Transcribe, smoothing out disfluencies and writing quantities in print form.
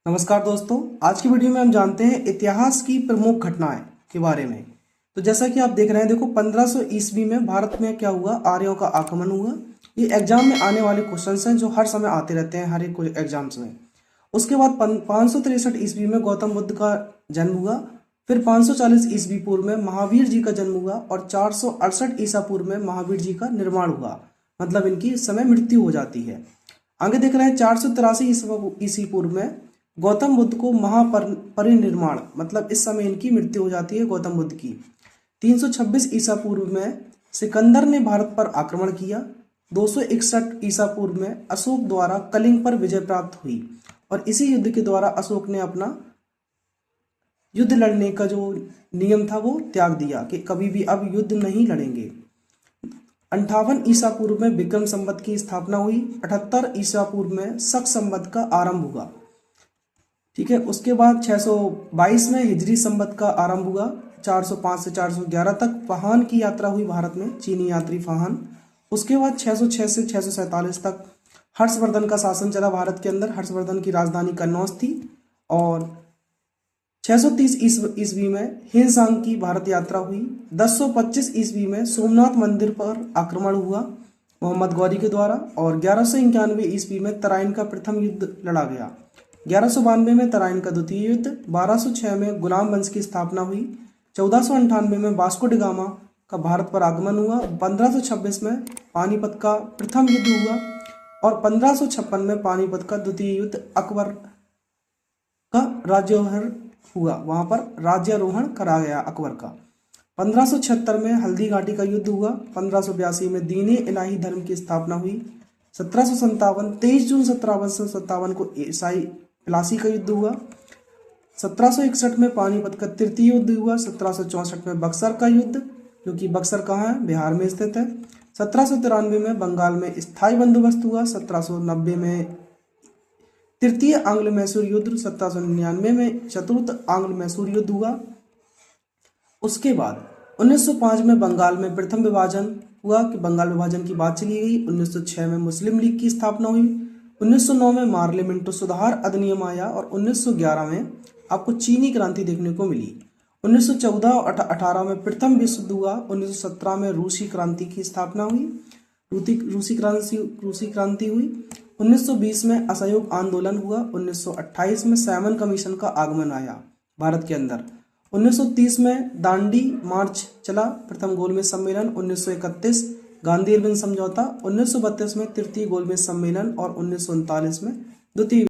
नमस्कार दोस्तों, आज की वीडियो में हम जानते हैं इतिहास की प्रमुख घटनाएं के बारे में। तो जैसा कि आप देख रहे हैं, देखो 1500 ईस्वी में भारत में क्या हुआ, आर्यों का आगमन हुआ। ये एग्जाम में आने वाले क्वेश्चंस हैं जो हर समय आते रहते हैं हर एक एग्जाम्स में। उसके बाद 563 ईस्वी में गौतम बुद्ध का जन्म हुआ। फिर 540 ईस्वी पूर्व में महावीर जी का जन्म हुआ और 468 ईसा पूर्व में महावीर जी का निर्माण हुआ, मतलब इनकी इस समय मृत्यु हो जाती है। आगे देख रहे हैं 483 ईस्वी पूर्व में गौतम बुद्ध को महापरिनिर्वाण, मतलब इस समय इनकी मृत्यु हो जाती है गौतम बुद्ध की। 326 ईसा पूर्व में सिकंदर ने भारत पर आक्रमण किया। 261 ईसा पूर्व में अशोक द्वारा कलिंग पर विजय प्राप्त हुई और इसी युद्ध के द्वारा अशोक ने अपना युद्ध लड़ने का जो नियम था वो त्याग दिया कि कभी भी अब युद्ध नहीं लड़ेंगे। 58 ईसा पूर्व में विक्रम संवत की स्थापना हुई। 78 ईसा पूर्व में शक संवत का आरंभ हुआ। ठीक है, उसके बाद 622 में हिजरी संवत का आरंभ हुआ। 405 से 411 तक फाहान की यात्रा हुई भारत में, चीनी यात्री फाहान। उसके बाद 606 से 647 तक हर्षवर्धन का शासन चला भारत के अंदर। हर्षवर्धन की राजधानी कन्नौज थी। और 630 ईस्वी में हिंसांग की भारत यात्रा हुई। 1025 ईस्वी में सोमनाथ मंदिर पर आक्रमण हुआ मोहम्मद गौरी के द्वारा। और 1191 ईस्वी में तराइन का प्रथम युद्ध लड़ा गया। 1192 में तराइन का द्वितीय युद्ध। 1206 में गुलाम वंश की स्थापना हुई। 1498 में वास्को डी गामा का भारत पर आगमन हुआ। 1526 में पानीपत का प्रथम युद्ध हुआ और 1556 में पानीपत का द्वितीय युद्ध अकबर का राज्यारोहण हुआ, वहां पर राज्यारोहण करा गया अकबर का। 1576 में हल्दी घाटी का युद्ध हुआ। 1582 में दीन इलाही धर्म की स्थापना हुई। 1757 23 जून 1757 को ईसाई प्लासी का युद्ध हुआ। 1761 में पानीपत का तृतीय युद्ध हुआ। 1764 में बक्सर का युद्ध, जो कि बक्सर कहाँ है, बिहार में स्थित है। 1793 में बंगाल में स्थायी बंदोबस्त हुआ। 1790 में तृतीय आंग्ल मैसूर युद्ध। 1799 में चतुर्थ आंग्ल मैसूर युद्ध हुआ। उसके बाद 1905 में बंगाल में प्रथम विभाजन हुआ कि बंगाल विभाजन की बात चली गई। 1906 में मुस्लिम लीग की स्थापना हुई। 1909 में मार्लिमेंटो सुधार अधिनियम आया और 1911 में आपको चीनी क्रांति देखने को मिली। 1914 और 18 में प्रथम विश्व युद्ध हुआ। 1917 में रूसी क्रांति की स्थापना हुई, रूसी क्रांति हुई। 1920 में असहयोग आंदोलन हुआ। 1928 में सैमन कमीशन का आगमन आया भारत के अंदर। 1930 में दांडी मार्च चला, प्रथम गोलमेज सम्मेलन। 1931 गांधी इरविन समझौता। 1932 में तृतीय गोलमेज सम्मेलन और 1939 में द्वितीय